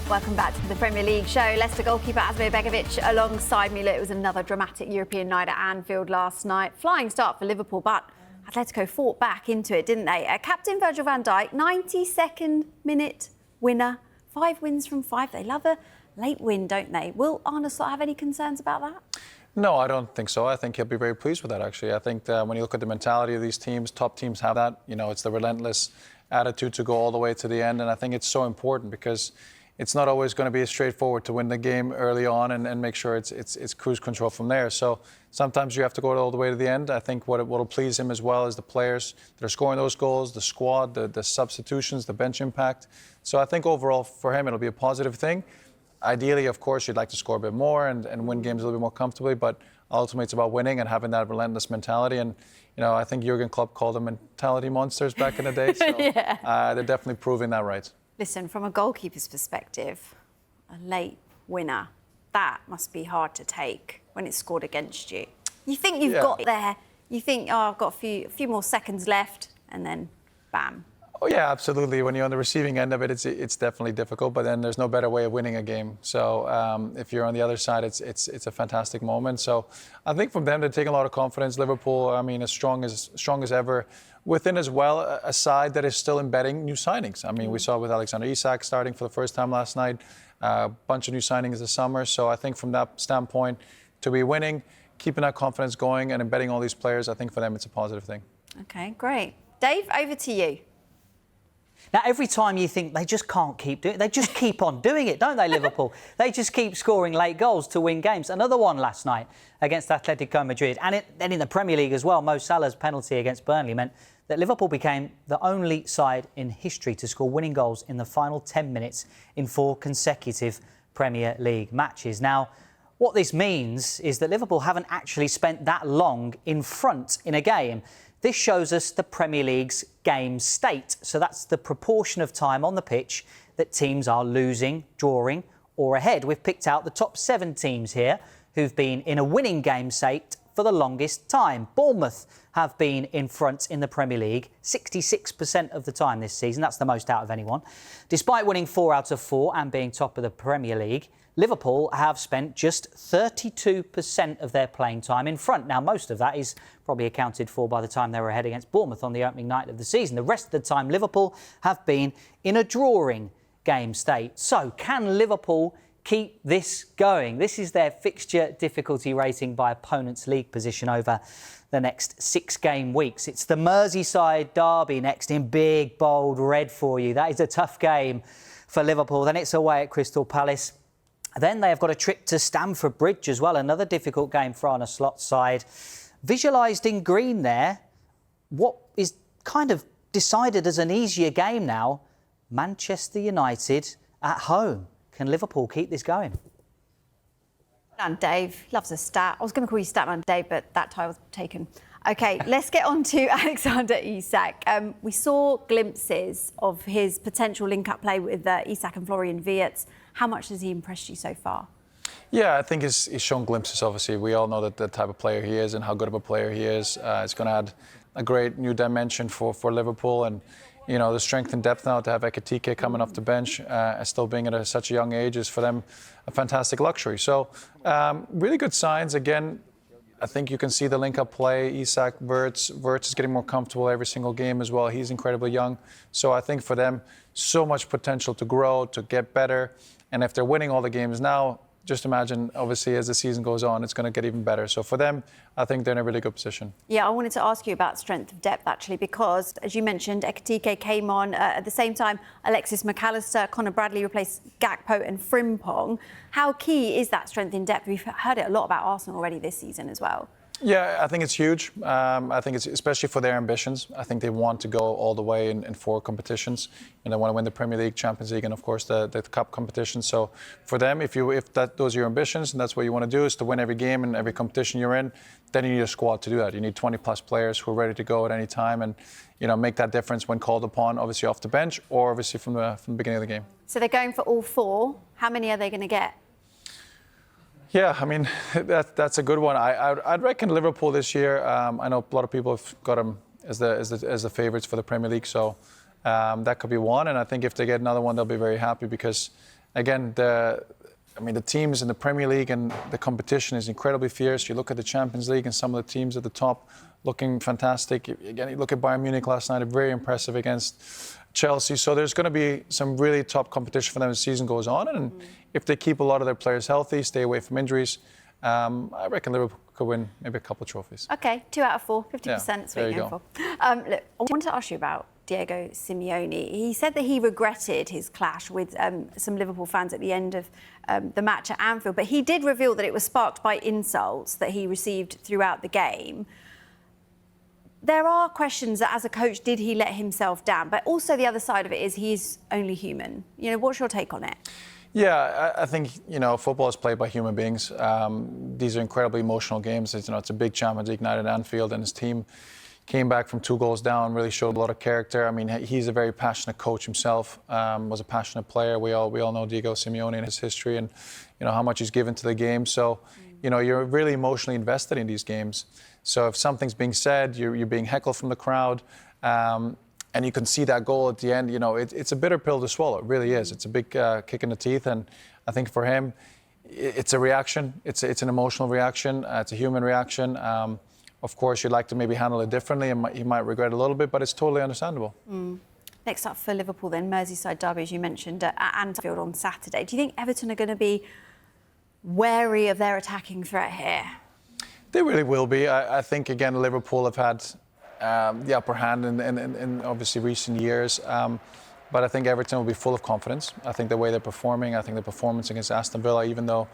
Welcome back to the Premier League show. Leicester goalkeeper Asmir Begovic alongside me. Look, it was another dramatic European night at Anfield last night. Flying start for Liverpool, but Atletico fought back into it, didn't they? Captain Virgil van Dijk, 92nd minute winner. 5 wins from 5. They love a late win, don't they? Will Arne Slot have any concerns about that? No, I don't think so. I think he'll be very pleased with that, actually. I think when you look at the mentality of these teams, top teams have that. You know, it's the relentless attitude to go all the way to the end. And I think it's so important because it's not always going to be straightforward to win the game early on and make sure it's cruise control from there. So sometimes you have to go all the way to the end. I think what will please him as well is the players that are scoring those goals, the squad, the substitutions, the bench impact. So I think overall for him it'll be a positive thing. Ideally, of course, you'd like to score a bit more and win games a little bit more comfortably, but ultimately it's about winning and having that relentless mentality. And, you know, I think Jurgen Klopp called them mentality monsters back in the day. So yeah. They're definitely proving that right. Listen, from a goalkeeper's perspective, a late winner, that must be hard to take when it's scored against you. You think you've got there, you think, oh, I've got a few more seconds left, and then bam. Oh, yeah, absolutely. When you're on the receiving end of it, it's definitely difficult, but then there's no better way of winning a game. So if you're on the other side, it's a fantastic moment. So I think from them, they're taking a lot of confidence. Liverpool, I mean, as strong as ever. Within as well, a side that is still embedding new signings. I mean, we saw with Alexander Isak starting for the first time last night, a bunch of new signings this summer. So I think from that standpoint, to be winning, keeping that confidence going and embedding all these players, I think for them it's a positive thing. OK, great. Dave, over to you. Now, every time you think they just can't keep doing it, they just keep on doing it, don't they, Liverpool? They just keep scoring late goals to win games. Another one last night against Atletico Madrid. And then in the Premier League as well, Mo Salah's penalty against Burnley meant that Liverpool became the only side in history to score winning goals in the final 10 minutes in 4 consecutive Premier League matches. Now, what this means is that Liverpool haven't actually spent that long in front in a game. This shows us the Premier League's game state. So that's the proportion of time on the pitch that teams are losing, drawing or ahead. We've picked out the top 7 teams here who've been in a winning game state for the longest time. Bournemouth have been in front in the Premier League 66% of the time this season. That's the most out of anyone. Despite winning 4 out of 4 and being top of the Premier League, Liverpool have spent just 32% of their playing time in front. Now, most of that is probably accounted for by the time they were ahead against Bournemouth on the opening night of the season. The rest of the time, Liverpool have been in a drawing game state. So, can Liverpool keep this going? This is their fixture difficulty rating by opponent's league position over the next 6 game weeks. It's the Merseyside derby next in big, bold red for you. That is a tough game for Liverpool. Then it's away at Crystal Palace. Then they have got a trip to Stamford Bridge as well, another difficult game for Arne Slot's side. Visualised in green there, what is kind of decided as an easier game now, Manchester United at home. Can Liverpool keep this going? And Dave loves a stat. I was going to call you Statman Dave, but that title's taken. OK, let's get on to Alexander Isak. We saw glimpses of his potential link-up play with Isak and Florian Wirtz. How much has he impressed you so far? Yeah, I think he's shown glimpses, obviously. We all know that the type of player he is and how good of a player he is. It's going to add a great new dimension for Liverpool. And, you know, the strength and depth now to have Ekitike coming off the bench, still being at such a young age, is for them a fantastic luxury. So, really good signs. Again, I think you can see the link-up play. Isak, Wirtz is getting more comfortable every single game as well. He's incredibly young. So I think for them, so much potential to grow, to get better. And if they're winning all the games now, just imagine, obviously, as the season goes on, it's going to get even better. So for them, I think they're in a really good position. Yeah, I wanted to ask you about strength of depth, actually, because, as you mentioned, Ekitike came on. At the same time, Alexis McAllister, Connor Bradley replaced Gakpo and Frimpong. How key is that strength in depth? We've heard it a lot about Arsenal already this season as well. Yeah, I think it's huge. I think it's especially for their ambitions. I think they want to go all the way in 4 competitions. And they want to win the Premier League, Champions League, and of course the cup competition. So for them, if those are your ambitions and that's what you want to do, is to win every game and every competition you're in, then you need a squad to do that. You need 20+ players who are ready to go at any time and, you know, make that difference when called upon, obviously off the bench or obviously from the beginning of the game. So they're going for all 4. How many are they going to get? Yeah, I mean, that's a good one. I'd reckon Liverpool this year. I know a lot of people have got them as the favourites for the Premier League, so that could be one. And I think if they get another one, they'll be very happy because again, the teams in the Premier League and the competition is incredibly fierce. You look at the Champions League and some of the teams at the top looking fantastic. Again, you look at Bayern Munich last night, very impressive against Chelsea. So there's going to be some really top competition for them as the season goes on. And if they keep a lot of their players healthy, stay away from injuries, I reckon Liverpool could win maybe a couple of trophies. OK, 2 out of 4, 50%. Yeah, That's what there you're you going for. Look, I wanted to ask you about Diego Simeone. He said that he regretted his clash with some Liverpool fans at the end of the match at Anfield, but he did reveal that it was sparked by insults that he received throughout the game. There are questions that, as a coach, did he let himself down? But also the other side of it is he's only human. You know, what's your take on it? Yeah, I think, football is played by human beings. These are incredibly emotional games. It's a big Champions League night at Anfield, and his team came back from 2 goals down, really showed a lot of character. I mean, he's a very passionate coach himself, was a passionate player. We all know Diego Simeone and his history and, how much he's given to the game. So, you're really emotionally invested in these games. So if something's being said, you're being heckled from the crowd, and you can see that goal at the end, it's a bitter pill to swallow. It really is. It's a big kick in the teeth. And I think for him, it's a reaction. It's an emotional reaction. It's a human reaction. Of course, you'd like to maybe handle it differently, and he might regret it a little bit, but it's totally understandable. Next up for Liverpool then, Merseyside derby, as you mentioned, at Anfield on Saturday. Do you think Everton are going to be wary of their attacking threat here? They really will be. I think, again, Liverpool have had the upper hand in obviously recent years. But I think Everton will be full of confidence. I think the way they're performing, I think the performance against Aston Villa, even though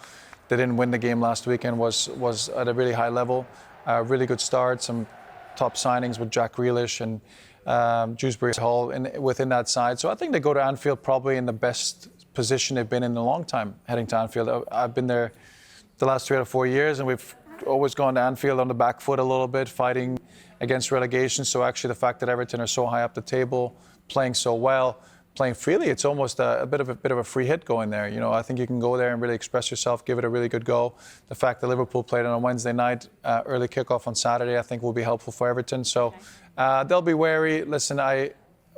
they didn't win the game last weekend, was at a really high level. Really good start, some top signings with Jack Grealish and Dewsbury Hall within that side. So I think they go to Anfield probably in the best position they've been in a long time heading to Anfield. I've been there the last 3 or 4 years, and we've always gone to Anfield on the back foot a little bit, fighting against relegation. So actually the fact that Everton are so high up the table, playing so well, playing freely, it's almost a bit of a free hit going there. I think you can go there and really express yourself, give it a really good go. The fact that Liverpool played on a Wednesday night, early kickoff on Saturday, I think will be helpful for Everton. So they'll be wary. Listen,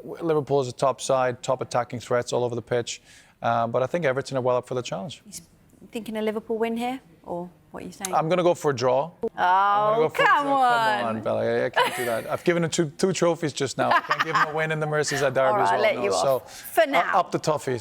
Liverpool is a top side, top attacking threats all over the pitch. But I think Everton are well up for the challenge. You thinking a Liverpool win here, or what are you saying? I'm going to go for a draw. Oh, come on. Come on, Bella. I can't do that. I've given him two trophies just now. I can't give him a win in the Merseyside derby as well. I'll let you off. So for now. Up the toffees.